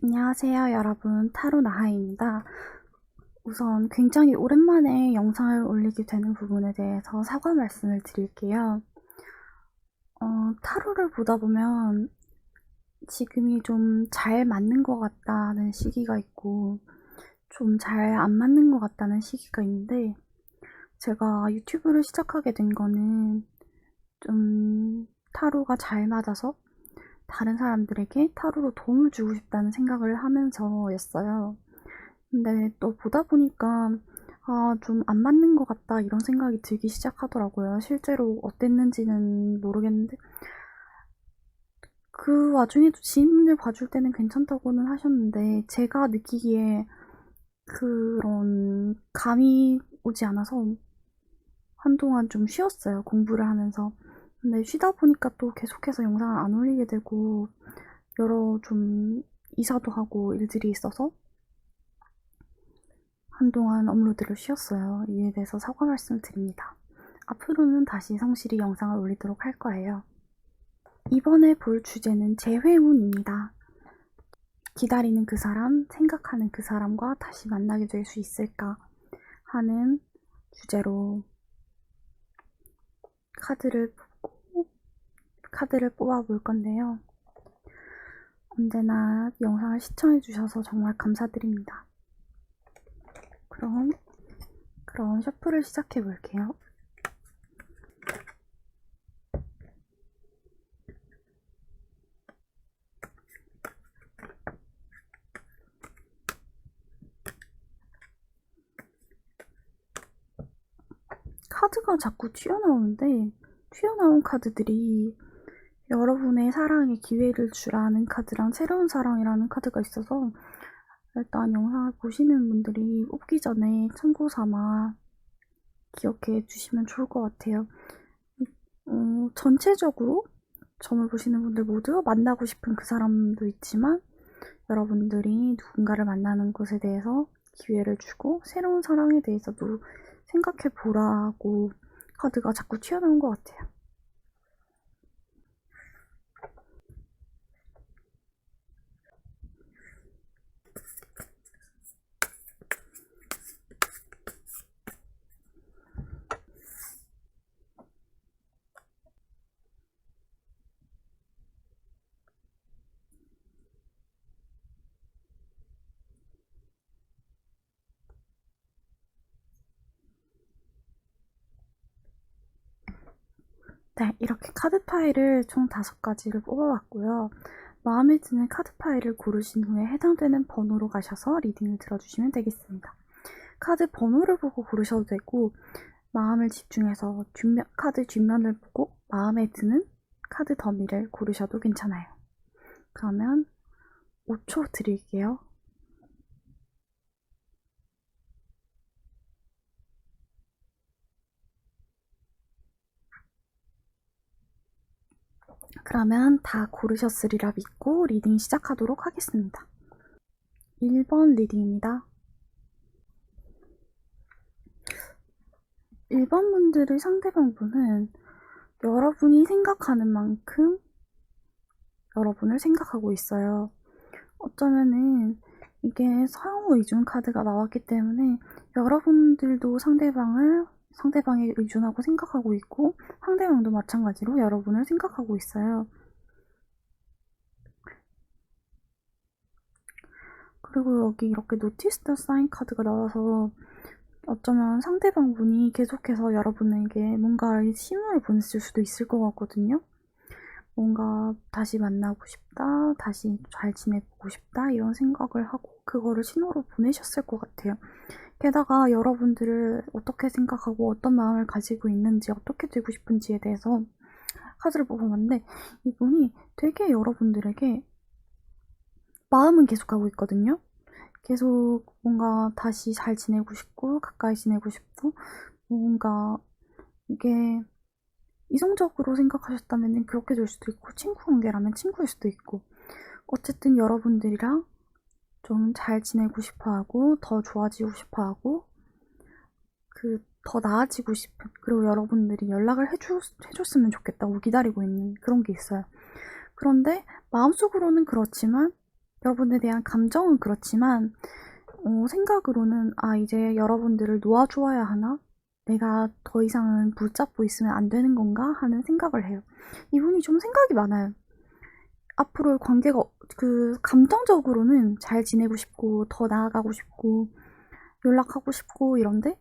안녕하세요, 여러분. 타로 나하입니다. 우선 굉장히 오랜만에 영상을 올리게 되는 부분에 대해서 사과 말씀을 드릴게요. 타로를 보다 보면 지금이 좀 잘 맞는 것 같다는 시기가 있고 좀 잘 안 맞는 것 같다는 시기가 있는데, 제가 유튜브를 시작하게 된 거는 좀 타로가 잘 맞아서 다른 사람들에게 타로로 도움을 주고 싶다는 생각을 하면서였어요. 근데 또 보다 보니까 좀 안 맞는 것 같다 이런 생각이 들기 시작하더라고요. 실제로 어땠는지는 모르겠는데 그 와중에도 지인분들 봐줄 때는 괜찮다고는 하셨는데, 제가 느끼기에 그런 감이 오지 않아서 한동안 좀 쉬었어요, 공부를 하면서. 근데 쉬다 보니까 또 계속해서 영상을 안 올리게 되고 여러 좀 이사도 하고 일들이 있어서 한동안 업로드를 쉬었어요. 이에 대해서 사과 말씀드립니다. 앞으로는 다시 성실히 영상을 올리도록 할 거예요. 이번에 볼 주제는 재회운입니다. 기다리는 그 사람, 생각하는 그 사람과 다시 만나게 될 수 있을까 하는 주제로 카드를 뽑아볼 건데요. 언제나 영상을 시청해주셔서 정말 감사드립니다. 그럼 셔플을 시작해볼게요. 카드가 자꾸 튀어나오는데, 튀어나온 카드들이 여러분의 사랑에 기회를 주라는 카드랑 새로운 사랑이라는 카드가 있어서, 일단 영상을 보시는 분들이 뽑기 전에 참고 삼아 기억해 주시면 좋을 것 같아요. 전체적으로 점을 보시는 분들 모두 만나고 싶은 그 사람도 있지만, 여러분들이 누군가를 만나는 것에 대해서 기회를 주고 새로운 사랑에 대해서도 생각해 보라고 카드가 자꾸 튀어나온 것 같아요. 네, 이렇게 카드 파일을 총 5가지를 뽑아봤고요. 마음에 드는 카드 파일을 고르신 후에 해당되는 번호로 가셔서 리딩을 들어주시면 되겠습니다. 카드 번호를 보고 고르셔도 되고, 마음을 집중해서 카드 뒷면을 보고 마음에 드는 카드 더미를 고르셔도 괜찮아요. 그러면 5초 드릴게요. 그러면 다 고르셨으리라 믿고 리딩 시작하도록 하겠습니다. 1번 리딩입니다. 1번 분들의 상대방 분은 여러분이 생각하는 만큼 여러분을 생각하고 있어요. 어쩌면은 이게 상호 의존 카드가 나왔기 때문에 여러분들도 상대방에 의존하고 생각하고 있고, 상대방도 마찬가지로 여러분을 생각하고 있어요. 그리고 여기 이렇게 노티스 더 사인 카드가 나와서 어쩌면 상대방 분이 계속해서 여러분에게 뭔가 신호를 보냈을 수도 있을 것 같거든요. 뭔가 다시 만나고 싶다, 다시 잘 지내보고 싶다 이런 생각을 하고 그거를 신호로 보내셨을 것 같아요. 게다가 여러분들을 어떻게 생각하고 어떤 마음을 가지고 있는지, 어떻게 되고 싶은지에 대해서 카드를 뽑아봤는데, 이분이 되게 여러분들에게 마음은 계속하고 있거든요. 계속 뭔가 다시 잘 지내고 싶고 가까이 지내고 싶고, 뭔가 이게 이성적으로 생각하셨다면 그렇게 될 수도 있고, 친구 관계라면 친구일 수도 있고, 어쨌든 여러분들이랑 좀 잘 지내고 싶어하고 더 좋아지고 싶어하고 더 나아지고 싶은, 그리고 여러분들이 연락을 해줬으면 좋겠다고 기다리고 있는 그런 게 있어요. 그런데 마음속으로는 그렇지만 여러분에 대한 감정은 그렇지만 생각으로는 이제 여러분들을 놓아주어야 하나? 내가 더 이상은 붙잡고 있으면 안 되는 건가? 하는 생각을 해요. 이분이 좀 생각이 많아요. 앞으로의 관계가 감정적으로는 잘 지내고 싶고 더 나아가고 싶고 연락하고 싶고 이런데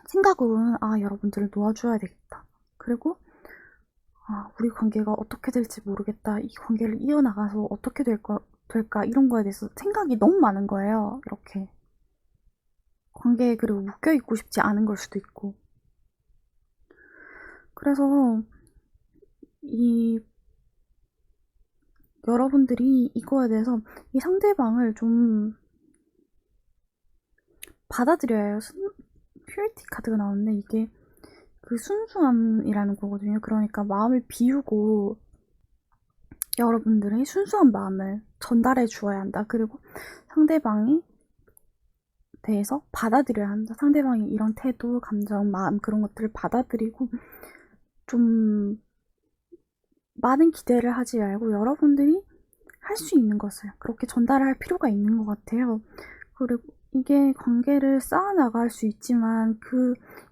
생각으로는 여러분들을 놓아줘야 되겠다. 그리고 우리 관계가 어떻게 될지 모르겠다. 이 관계를 이어나가서 어떻게 될까 이런 거에 대해서 생각이 너무 많은 거예요. 이렇게 관계에 그리고 묶여있고 싶지 않은 걸 수도 있고. 그래서 여러분들이 이거에 대해서 이 상대방을 좀 받아들여야 해요. 퓨리티 카드가 나오는데 이게 그 순수함이라는 거거든요. 그러니까 마음을 비우고 여러분들의 순수한 마음을 전달해 주어야 한다. 그리고 상대방이 대해서 받아들여야 한다. 상대방이 이런 태도, 감정, 마음 그런 것들을 받아들이고 좀 많은 기대를 하지 말고 여러분들이 할 수 있는 것을 그렇게 전달할 필요가 있는 것 같아요. 그리고 이게 관계를 쌓아나갈 수 있지만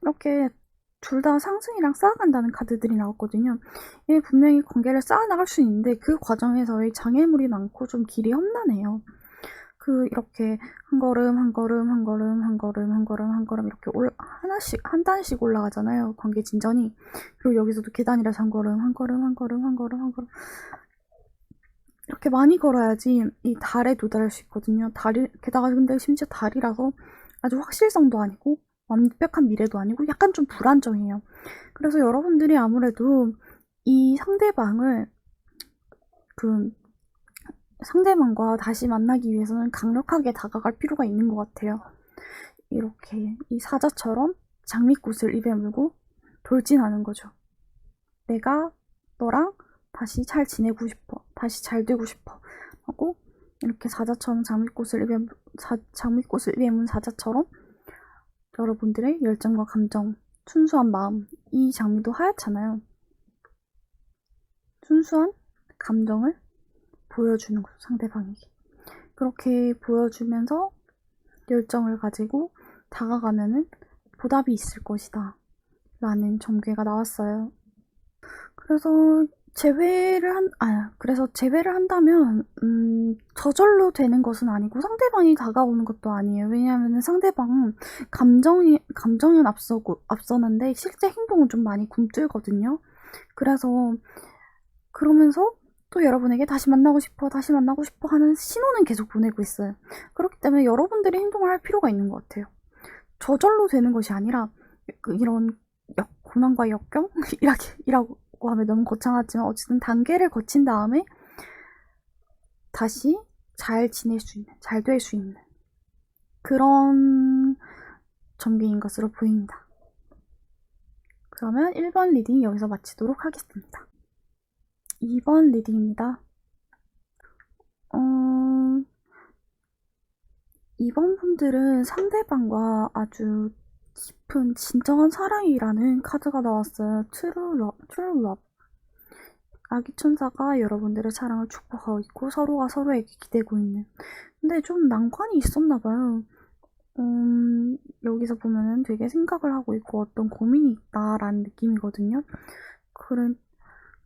이렇게 둘 다 상승이랑 쌓아간다는 카드들이 나왔거든요. 이게 분명히 관계를 쌓아나갈 수 있는데 그 과정에서의 장애물이 많고 좀 길이 험난해요. 이렇게 한 걸음 한 걸음 한 걸음 한 걸음 한 걸음 한 걸음 이렇게 하나씩 한 단씩 올라가잖아요. 관계 진전이. 그리고 여기서도 계단이라서 한 걸음 한 걸음 한 걸음 한 걸음 한 걸음 이렇게 많이 걸어야지 이 달에 도달할 수 있거든요. 게다가 근데 심지어 달이라서 아주 확실성도 아니고 완벽한 미래도 아니고 약간 좀 불안정해요. 그래서 여러분들이 아무래도 이 상대방과 다시 만나기 위해서는 강력하게 다가갈 필요가 있는 것 같아요. 이렇게 이 사자처럼 장미꽃을 입에 물고 돌진하는 거죠. 내가 너랑 다시 잘 지내고 싶어. 다시 잘 되고 싶어. 하고 이렇게 사자처럼 장미꽃을 입에 문 사자처럼 여러분들의 열정과 감정, 순수한 마음, 이 장미도 하얗잖아요. 순수한 감정을 보여주는 거죠, 상대방에게. 그렇게 보여주면서 열정을 가지고 다가가면은 보답이 있을 것이다. 라는 전개가 나왔어요. 그래서 제외를 한다면, 저절로 되는 것은 아니고 상대방이 다가오는 것도 아니에요. 왜냐하면 상대방은 감정은 앞서는데 실제 행동은 좀 많이 굼뜨거든요. 그래서, 그러면서 또 여러분에게 다시 만나고 싶어 하는 신호는 계속 보내고 있어요. 그렇기 때문에 여러분들이 행동을 할 필요가 있는 것 같아요. 저절로 되는 것이 아니라, 이런 고난과 역경? 이라고 하면 너무 거창하지만 어쨌든 단계를 거친 다음에 다시 잘 지낼 수 있는, 잘 될 수 있는 그런 전개인 것으로 보입니다. 그러면 1번 리딩 여기서 마치도록 하겠습니다. 2번 리딩입니다. 2번 분들은 상대방과 아주 깊은 진정한 사랑이라는 카드가 나왔어요. True Love. 아기 천사가 여러분들의 사랑을 축복하고 있고 서로가 서로에게 기대고 있는. 근데 좀 난관이 있었나봐요. 여기서 보면은 되게 생각을 하고 있고 어떤 고민이 있다라는 느낌이거든요.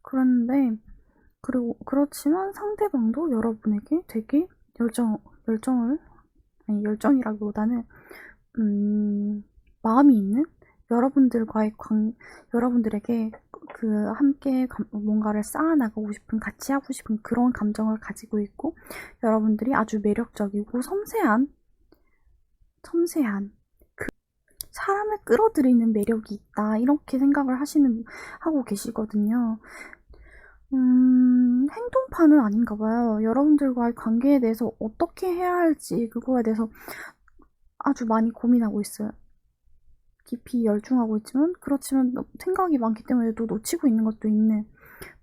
그런데 그렇지만 상대방도 여러분에게 되게 열정이라기보다는 마음이 있는 여러분들에게 함께 뭔가를 쌓아나가고 싶은, 같이 하고 싶은 그런 감정을 가지고 있고, 여러분들이 아주 매력적이고 섬세한 사람을 끌어들이는 매력이 있다. 이렇게 생각을 하고 계시거든요. 행동파는 아닌가 봐요. 여러분들과의 관계에 대해서 어떻게 해야 할지 그거에 대해서 아주 많이 고민하고 있어요. 깊이 열중하고 있지만 그렇지만 생각이 많기 때문에 또 놓치고 있는 것도 있는,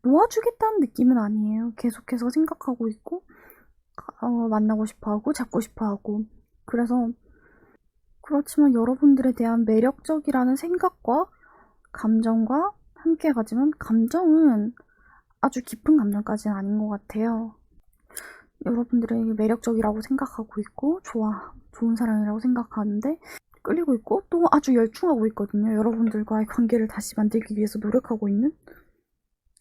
놓아주겠다는 느낌은 아니에요. 계속해서 생각하고 있고 만나고 싶어하고 잡고 싶어하고. 그렇지만 여러분들에 대한 매력적이라는 생각과 감정과 함께 가지만 감정은 아주 깊은 감정까지는 아닌 것 같아요. 여러분들에게 매력적이라고 생각하고 있고 좋은 사람이라고 생각하는데 끌리고 있고 또 아주 열중하고 있거든요. 여러분들과의 관계를 다시 만들기 위해서 노력하고 있는.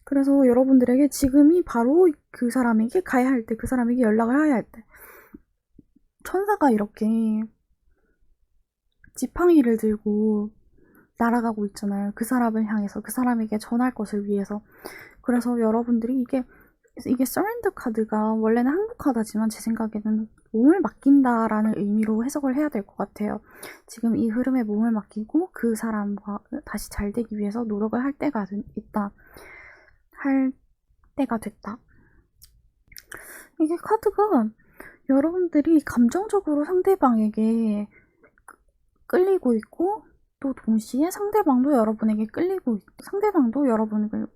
그래서 여러분들에게 지금이 바로 그 사람에게 가야 할 때, 그 사람에게 연락을 해야 할 때, 천사가 이렇게 지팡이를 들고 날아가고 있잖아요. 그 사람을 향해서, 그 사람에게 전할 것을 위해서. 그래서 여러분들이 이게 서렌더 카드가 원래는 항복 카드지만 제 생각에는 몸을 맡긴다라는 의미로 해석을 해야 될 것 같아요. 지금 이 흐름에 몸을 맡기고 그 사람과 다시 잘 되기 위해서 노력을 할 때가 됐다. 이게 카드가 여러분들이 감정적으로 상대방에게 끌리고 있고 또 동시에 상대방도 여러분에게 끌리고 상대방도 여러분을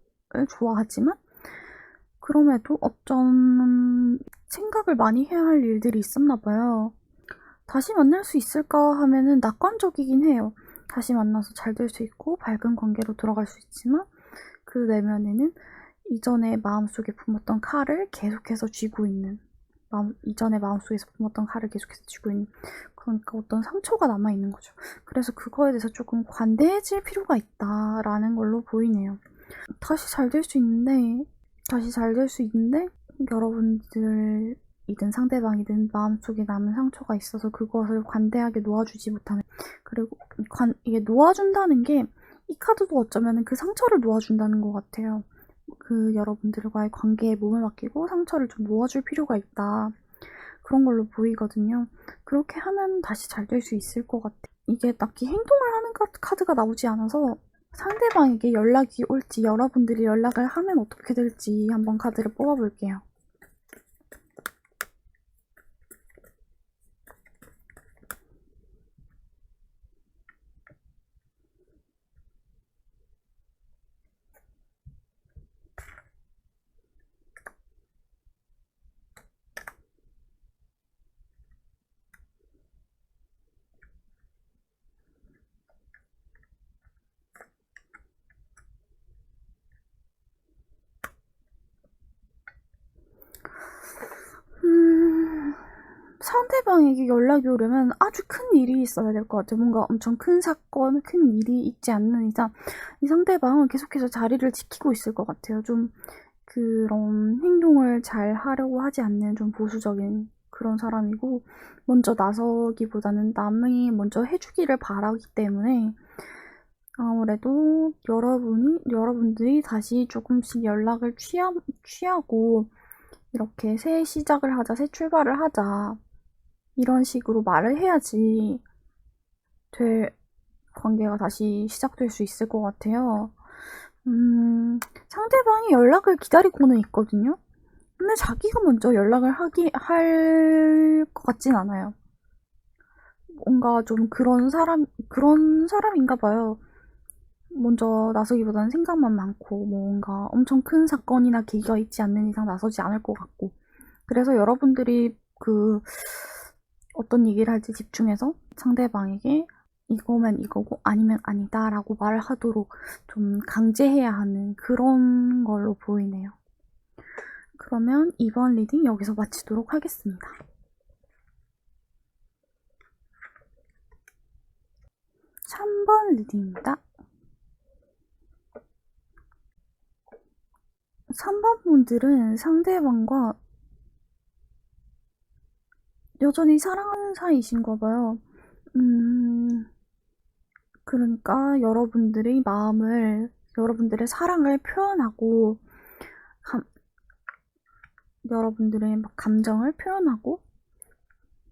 좋아하지만 그럼에도 어떤 생각을 많이 해야 할 일들이 있었나 봐요. 다시 만날 수 있을까 하면은 낙관적이긴 해요. 다시 만나서 잘 될 수 있고 밝은 관계로 들어갈 수 있지만 그 내면에는 이전에 마음속에 품었던 칼을 계속해서 쥐고 있는 이전에 마음속에서 품었던 칼을 계속해서 쥐고 있는 그러니까 어떤 상처가 남아있는 거죠. 그래서 그거에 대해서 조금 관대해질 필요가 있다라는 걸로 보이네요. 다시 잘 될 수 있는데 여러분들이든 상대방이든 마음속에 남은 상처가 있어서 그것을 관대하게 놓아주지 못하는 그리고 이게 놓아준다는 게 이 카드도 어쩌면 그 상처를 놓아준다는 것 같아요. 그 여러분들과의 관계에 몸을 맡기고 상처를 좀 놓아줄 필요가 있다. 그런 걸로 보이거든요. 그렇게 하면 다시 잘 될 수 있을 것 같아요. 이게 딱히 행동을 하는 카드가 나오지 않아서 상대방에게 연락이 올지 여러분들이 연락을 하면 어떻게 될지 한번 카드를 뽑아볼게요. 상대방에게 연락이 오려면 아주 큰 일이 있어야 될 것 같아요. 뭔가 엄청 큰 사건, 큰 일이 있지 않는 이상 이 상대방은 계속해서 자리를 지키고 있을 것 같아요. 좀 그런 행동을 잘 하려고 하지 않는 좀 보수적인 그런 사람이고 먼저 나서기보다는 남이 먼저 해주기를 바라기 때문에 아무래도 여러분들이 다시 조금씩 연락을 취하고 이렇게 새 시작을 하자, 새 출발을 하자 이런 식으로 말을 해야지 관계가 다시 시작될 수 있을 것 같아요. 상대방이 연락을 기다리고는 있거든요. 근데 자기가 먼저 연락을 할 것 같진 않아요. 뭔가 좀 그런 사람인가 봐요. 먼저 나서기보다는 생각만 많고 뭔가 엄청 큰 사건이나 계기가 있지 않는 이상 나서지 않을 것 같고 그래서 여러분들이 어떤 얘기를 할지 집중해서 상대방에게 이거면 이거고 아니면 아니다 라고 말을 하도록 좀 강제해야 하는 그런 걸로 보이네요. 그러면 이번 리딩 여기서 마치도록 하겠습니다. 3번 리딩입니다. 3번 분들은 상대방과 여전히 사랑하는 사이이신가 봐요. 그러니까 여러분들의 사랑을 표현하고 여러분들의 감정을 표현하고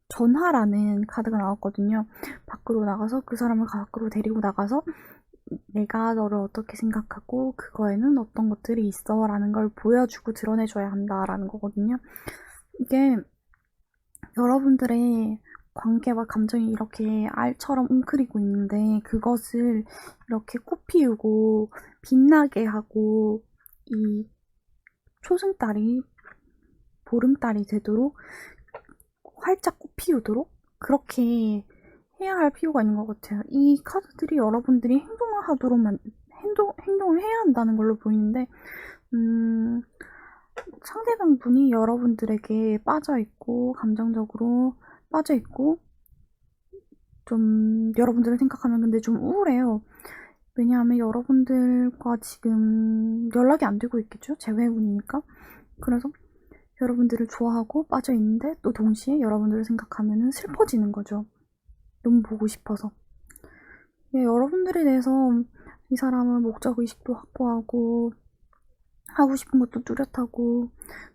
전화라는 카드가 나왔거든요. 밖으로 나가서 그 사람을 밖으로 데리고 나가서 내가 너를 어떻게 생각하고 그거에는 어떤 것들이 있어 라는 걸 보여주고 드러내줘야 한다라는 거거든요. 이게 여러분들의 관계와 감정이 이렇게 알처럼 웅크리고 있는데 그것을 이렇게 꽃피우고 빛나게 하고 이 초승달이 보름달이 되도록 활짝 꽃피우도록 그렇게 해야 할 필요가 있는 것 같아요. 이 카드들이 여러분들이 행동을 해야 한다는 걸로 보이는데 상대방 분이 여러분들에게 빠져있고, 감정적으로 빠져있고, 좀, 여러분들을 생각하면 근데 좀 우울해요. 왜냐하면 여러분들과 지금 연락이 안 되고 있겠죠? 재회운이니까. 그래서 여러분들을 좋아하고 빠져있는데 또 동시에 여러분들을 생각하면 슬퍼지는 거죠. 너무 보고 싶어서. 예, 여러분들에 대해서 이 사람은 목적의식도 확보하고 하고 싶은 것도 뚜렷하고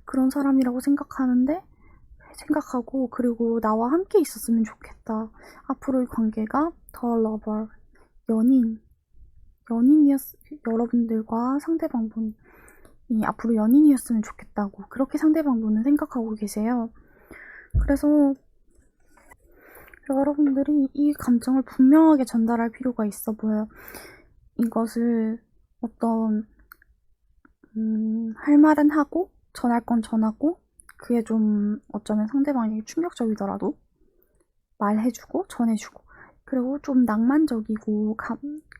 그런 사람이라고 생각하고 그리고 나와 함께 있었으면 좋겠다. 앞으로의 관계가 더 러버, 여러분들과 상대방분이 앞으로 연인이었으면 좋겠다고 그렇게 상대방분은 생각하고 계세요. 그래서 여러분들이 이 감정을 분명하게 전달할 필요가 있어 보여요. 이것을 어떤 할 말은 하고 전할 건 전하고 그게 좀 어쩌면 상대방에게 충격적이더라도 말해주고 전해주고 그리고 좀 낭만적이고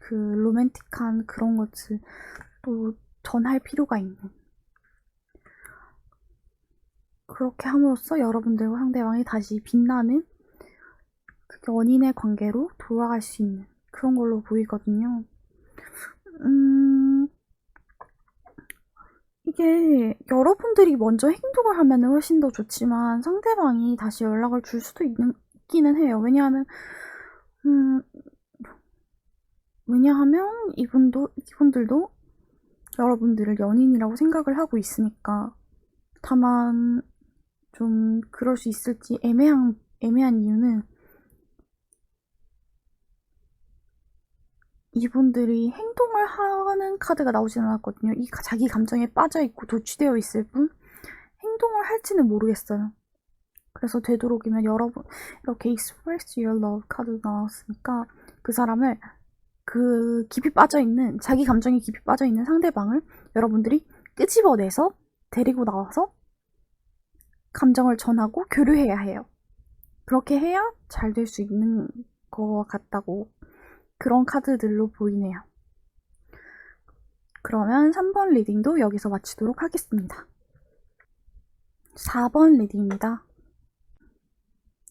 그 로맨틱한 그런 것을 또 전할 필요가 있는 그렇게 함으로써 여러분들과 상대방이 다시 빛나는 그 연인의 관계로 돌아갈 수 있는 그런 걸로 보이거든요. 이게 여러분들이 먼저 행동을 하면 훨씬 더 좋지만 상대방이 다시 연락을 줄 수도 있기는 해요. 왜냐하면 이분들도 여러분들을 연인이라고 생각을 하고 있으니까. 다만 좀 그럴 수 있을지 애매한 이유는 이분들이 행동을 하는 카드가 나오진 않았거든요. 이 자기 감정에 빠져있고 도취되어 있을 뿐 행동을 할지는 모르겠어요. 그래서 되도록이면 여러분 이렇게 express your love 카드 나왔으니까 그 사람을 그 깊이 빠져있는 자기 감정에 깊이 빠져있는 상대방을 여러분들이 끄집어내서 데리고 나와서 감정을 전하고 교류해야 해요. 그렇게 해야 잘 될 수 있는 것 같다고 그런 카드들로 보이네요. 그러면 3번 리딩도 여기서 마치도록 하겠습니다. 4번 리딩입니다.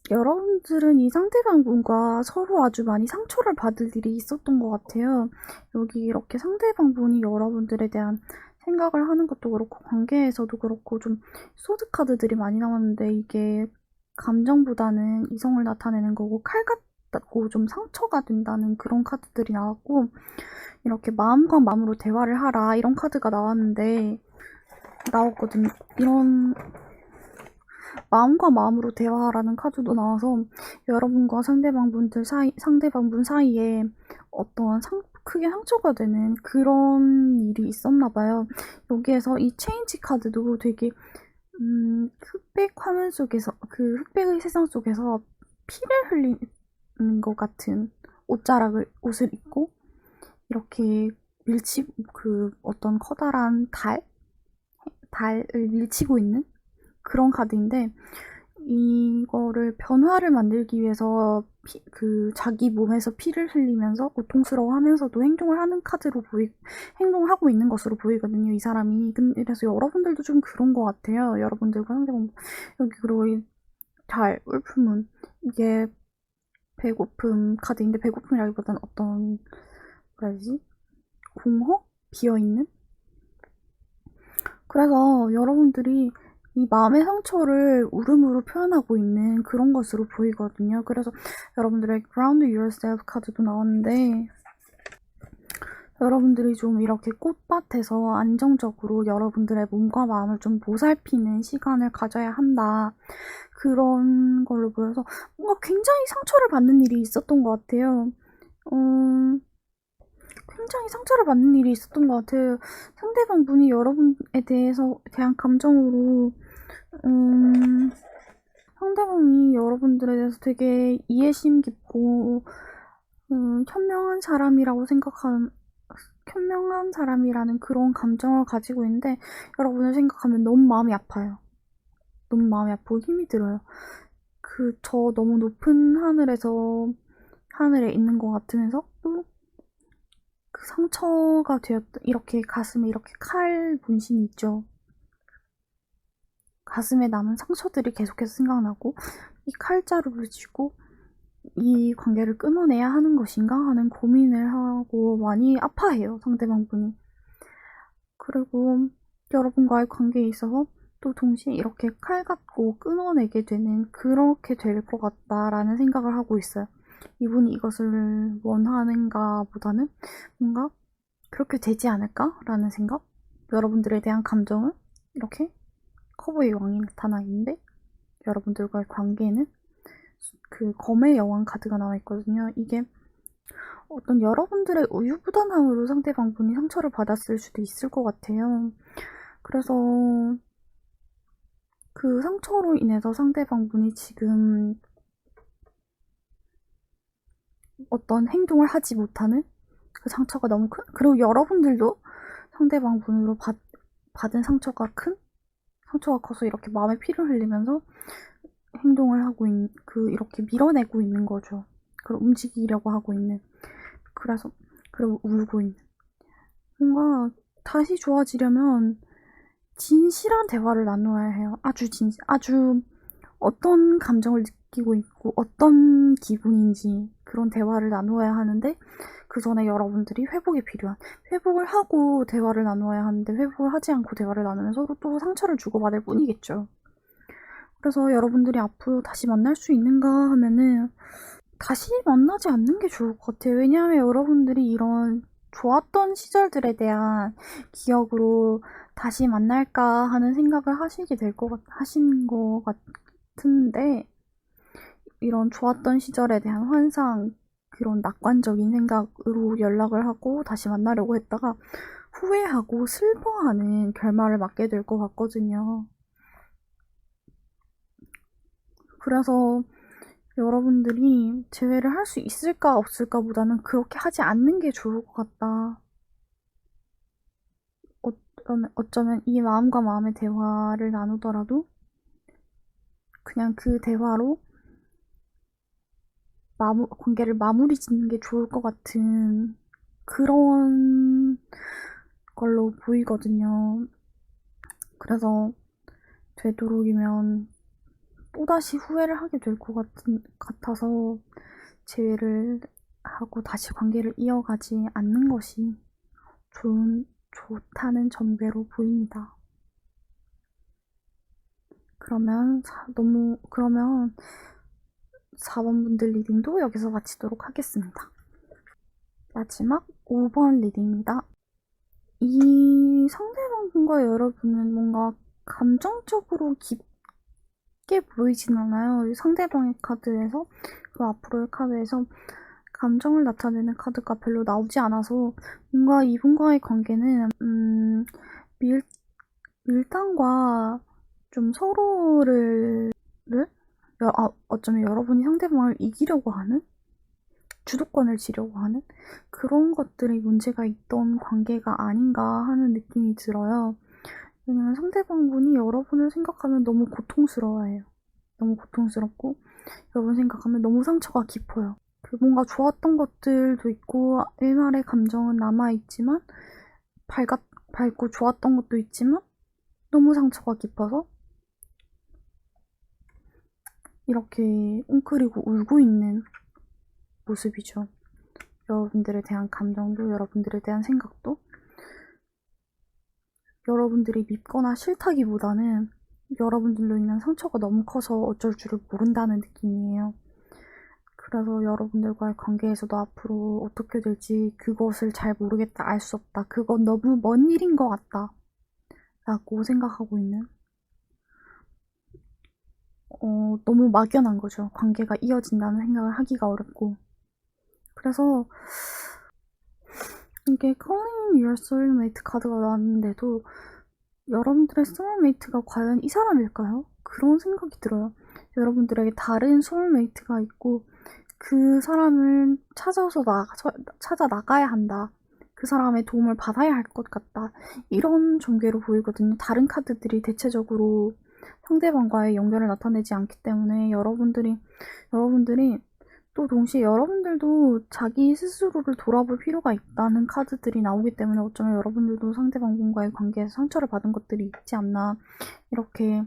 여러분들은 이 상대방분과 서로 아주 많이 상처를 받을 일이 있었던 것 같아요. 여기 이렇게 상대방분이 여러분들에 대한 생각을 하는 것도 그렇고 관계에서도 그렇고 좀 소드 카드들이 많이 나왔는데 이게 감정보다는 이성을 나타내는 거고 칼 같고 좀 상처가 된다는 그런 카드들이 나왔고 이렇게 마음과 마음으로 대화를 하라 이런 카드가 나왔거든요. 이런 마음과 마음으로 대화하라는 카드도 나와서 여러분과 상대방분 사이에 어떤 크게 상처가 되는 그런 일이 있었나 봐요. 여기에서 이 체인지 카드도 되게 흑백 화면 속에서 그 흑백의 세상 속에서 피를 흘리는 것 같은 옷을 입고 이렇게 어떤 커다란 달을 밀치고 있는 그런 카드인데 이거를 변화를 만들기 위해서 자기 몸에서 피를 흘리면서 고통스러워하면서도 행동을 하고 있는 것으로 보이거든요, 이 사람이. 그래서 여러분들도 좀 그런 것 같아요. 여러분들과 상대방 여기 그리고 울프문 이게 배고픔 카드인데 배고픔이라기보다는 어떤 뭐라 해야지? 공허? 비어있는? 그래서 여러분들이 이 마음의 상처를 울음으로 표현하고 있는 그런 것으로 보이거든요. 그래서 여러분들의 Ground Yourself 카드도 나왔는데 여러분들이 좀 이렇게 꽃밭에서 안정적으로 여러분들의 몸과 마음을 좀 보살피는 시간을 가져야 한다. 그런 걸로 보여서 뭔가 굉장히 상처를 받는 일이 있었던 것 같아요. 굉장히 상처를 받는 일이 있었던 것 같아요. 상대방 분이 여러분에 대한 감정으로 상대방이 여러분들에 대해서 되게 이해심 깊고 현명한 사람이라는 그런 감정을 가지고 있는데 여러분을 생각하면 너무 마음이 아파요. 너무 마음이 아프고 힘이 들어요. 저 너무 높은 하늘에 있는 것 같으면서 또 그 상처가 이렇게 가슴에 이렇게 칼 문신이 있죠. 가슴에 남은 상처들이 계속해서 생각나고 이 칼자루를 쥐고 이 관계를 끊어내야 하는 것인가 하는 고민을 하고 많이 아파해요, 상대방분이. 그리고 여러분과의 관계에 있어서 또 동시에 이렇게 칼 같고 끊어내게 되는 그렇게 될 것 같다라는 생각을 하고 있어요. 이분이 이것을 원하는가 보다는 뭔가 그렇게 되지 않을까라는 생각? 여러분들에 대한 감정은 이렇게 커브의 왕이 나타나 있는데 여러분들과의 관계는 그 검의 여왕 카드가 나와 있거든요. 이게 어떤 여러분들의 우유부단함으로 상대방분이 상처를 받았을 수도 있을 것 같아요. 그래서 그 상처로 인해서 상대방분이 지금 어떤 행동을 하지 못하는 그 상처가 너무 큰, 그리고 여러분들도 상대방분으로 받은 상처가 커서 이렇게 마음에 피를 흘리면서 행동을 하고 이렇게 밀어내고 있는 거죠. 그걸 움직이려고 하고 있는. 그리고 울고 있는. 뭔가 다시 좋아지려면 진실한 대화를 나누어야 해요. 아주 어떤 감정을 느끼고 있고 어떤 기분인지 그런 대화를 나누어야 하는데 그 전에 여러분들이 회복을 하고 대화를 나누어야 하는데 회복을 하지 않고 대화를 나누면 서로 또 상처를 주고받을 뿐이겠죠. 그래서 여러분들이 앞으로 다시 만날 수 있는가 하면은 다시 만나지 않는 게 좋을 것 같아요. 왜냐하면 여러분들이 이런 좋았던 시절들에 대한 기억으로 다시 만날까 하는 생각을 하신 것 같은데, 이런 좋았던 시절에 대한 환상, 그런 낙관적인 생각으로 연락을 하고 다시 만나려고 했다가 후회하고 슬퍼하는 결말을 맞게 될 것 같거든요. 그래서 여러분들이 재회를 할 수 있을까 없을까 보다는 그렇게 하지 않는 게 좋을 것 같다. 어쩌면 이 마음과 마음의 대화를 나누더라도 그냥 그 대화로 관계를 마무리 짓는 게 좋을 것 같은 그런 걸로 보이거든요. 그래서 되도록이면 또다시 후회를 하게 될 것 같아서 재회를 하고 다시 관계를 이어가지 않는 것이 좋다는 전개로 보입니다. 그러면 4번 분들 리딩도 여기서 마치도록 하겠습니다. 마지막 5번 리딩입니다. 이 상대방분과 여러분은 뭔가 감정적으로 깊게 보이진 않아요. 상대방의 카드에서, 그 앞으로의 카드에서 감정을 나타내는 카드가 별로 나오지 않아서 뭔가 이분과의 관계는 밀당과 좀 서로를 어쩌면 여러분이 상대방을 이기려고 하는, 주도권을 쥐려고 하는 그런 것들의 문제가 있던 관계가 아닌가 하는 느낌이 들어요. 왜냐면 상대방분이 여러분을 생각하면 너무 고통스러워해요. 너무 고통스럽고 여러분 생각하면 너무 상처가 깊어요. 뭔가 좋았던 것들도 있고 일말의 감정은 남아있지만 밝고 좋았던 것도 있지만 너무 상처가 깊어서 이렇게 웅크리고 울고 있는 모습이죠. 여러분들에 대한 감정도 여러분들에 대한 생각도 여러분들이 밉거나 싫다기보다는 여러분들로 인한 상처가 너무 커서 어쩔 줄을 모른다는 느낌이에요. 그래서 여러분들과의 관계에서도 앞으로 어떻게 될지 그것을 잘 모르겠다, 알 수 없다, 그건 너무 먼 일인 것 같다 라고 생각하고 있는, 너무 막연한 거죠. 관계가 이어진다는 생각을 하기가 어렵고. 그래서 이게 Calling Your Soulmate 카드가 나왔는데도 여러분들의 소울메이트가 과연 이 사람일까요? 그런 생각이 들어요. 여러분들에게 다른 소울메이트가 있고 그 사람을 찾아 나가야 한다. 그 사람의 도움을 받아야 할 것 같다. 이런 전개로 보이거든요. 다른 카드들이 대체적으로 상대방과의 연결을 나타내지 않기 때문에 여러분들이 또 동시에 여러분들도 자기 스스로를 돌아볼 필요가 있다는 카드들이 나오기 때문에 어쩌면 여러분들도 상대방과의 관계에서 상처를 받은 것들이 있지 않나 이렇게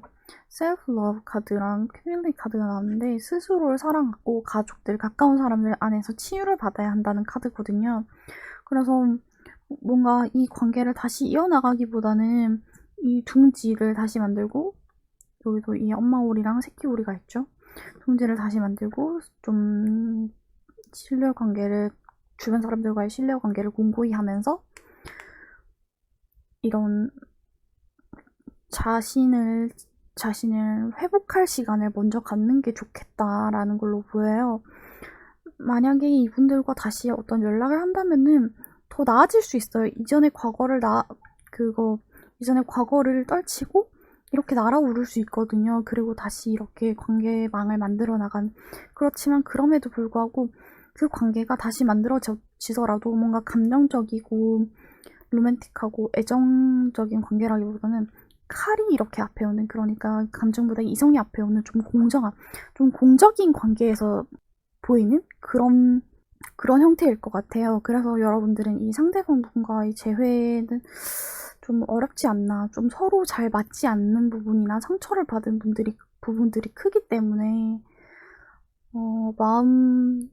셀프 러브 카드랑 힐링 카드가 나왔는데 스스로를 사랑하고 가족들, 가까운 사람들 안에서 치유를 받아야 한다는 카드거든요. 그래서 뭔가 이 관계를 다시 이어나가기보다는 이 둥지를 다시 만들고, 여기도 이 엄마 오리랑 새끼 오리가 있죠. 둥지를 다시 만들고 좀 신뢰 관계를, 주변 사람들과의 신뢰 관계를 공고히 하면서 이런 자신을 회복할 시간을 먼저 갖는 게 좋겠다라는 걸로 보여요. 만약에 이분들과 다시 어떤 연락을 한다면은 더 나아질 수 있어요. 이전의 과거를 떨치고 이렇게 날아오를 수 있거든요. 그리고 다시 이렇게 관계망을 만들어 나간. 그렇지만 그럼에도 불구하고 그 관계가 다시 만들어지더라도 뭔가 감정적이고 로맨틱하고 애정적인 관계라기보다는 칼이 이렇게 앞에 오는, 그러니까 감정보다 이성이 앞에 오는 좀 공적인 관계에서 보이는 그런 형태일 것 같아요. 그래서 여러분들은 이 상대방과의 재회는 좀 어렵지 않나, 좀 서로 잘 맞지 않는 부분이나 상처를 받은 부분들이 크기 때문에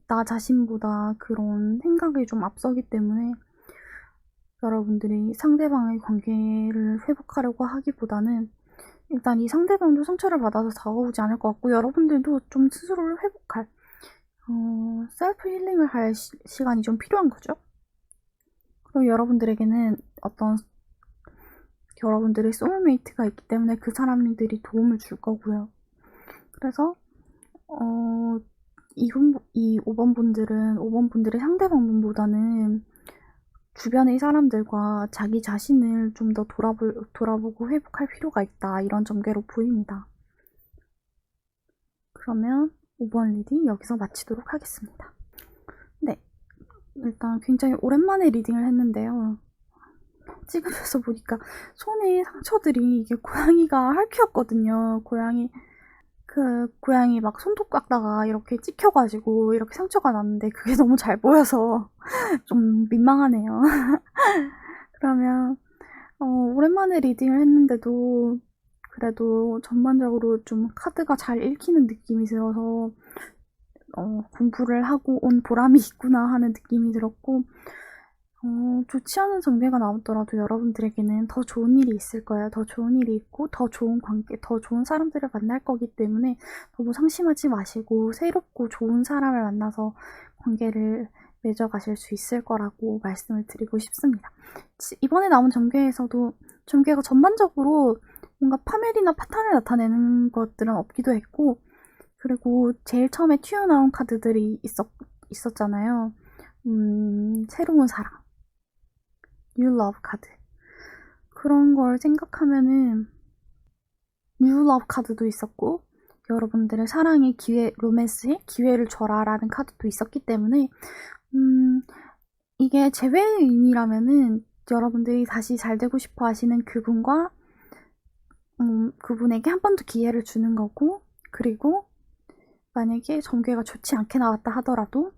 나 자신보다 그런 생각이 좀 앞서기 때문에 여러분들이 상대방의 관계를 회복하려고 하기보다는 일단 이 상대방도 상처를 받아서 다가오지 않을 것 같고, 여러분들도 좀 스스로를 회복할 셀프 힐링을 할 시간이 좀 필요한 거죠. 그럼 여러분들에게는 여러분들의 소울메이트가 있기 때문에 그 사람들이 도움을 줄 거고요. 그래서 이 5번 분들의 상대방분보다는 주변의 사람들과 자기 자신을 좀 더 돌아보고 회복할 필요가 있다, 이런 전개로 보입니다. 그러면 5번 리딩 여기서 마치도록 하겠습니다. 네, 일단 굉장히 오랜만에 리딩을 했는데요. 찍으면서 보니까 손에 상처들이, 이게 고양이가 핥혔거든요. 고양이 막 손톱 깎다가 이렇게 찍혀가지고 이렇게 상처가 났는데 그게 너무 잘 보여서 좀 민망하네요. 그러면 오랜만에 리딩을 했는데도 그래도 전반적으로 좀 카드가 잘 읽히는 느낌이 들어서 공부를 하고 온 보람이 있구나 하는 느낌이 들었고, 좋지 않은 전개가 나오더라도 여러분들에게는 더 좋은 일이 있을 거예요. 더 좋은 일이 있고 더 좋은 관계, 더 좋은 사람들을 만날 거기 때문에 너무 상심하지 마시고 새롭고 좋은 사람을 만나서 관계를 맺어가실 수 있을 거라고 말씀을 드리고 싶습니다. 이번에 나온 전개에서도 전개가 전반적으로 뭔가 파멸이나 파탄을 나타내는 것들은 없기도 했고, 그리고 제일 처음에 튀어나온 카드들이 있었잖아요. 새로운 사랑, New Love 카드. 그런 걸 생각하면은 New Love 카드도 있었고, 여러분들의 사랑의 기회, 로맨스의 기회를 줘라라는 카드도 있었기 때문에 이게 재회의 의미라면은 여러분들이 다시 잘 되고 싶어 하시는 그분과 그분에게 한 번 더 기회를 주는 거고, 그리고 만약에 전개가 좋지 않게 나왔다 하더라도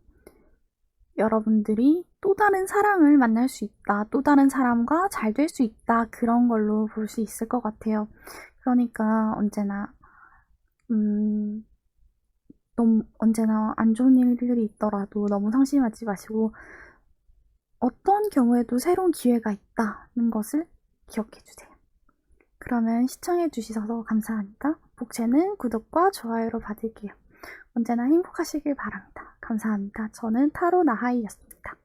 여러분들이 또 다른 사랑을 만날 수 있다, 또 다른 사람과 잘 될 수 있다, 그런 걸로 볼 수 있을 것 같아요. 그러니까 언제나 안 좋은 일들이 있더라도 너무 상심하지 마시고 어떤 경우에도 새로운 기회가 있다는 것을 기억해주세요. 그러면 시청해주셔서 감사합니다. 복채는 구독과 좋아요로 받을게요. 언제나 행복하시길 바랍니다. 감사합니다. 저는 타로 나하이였습니다.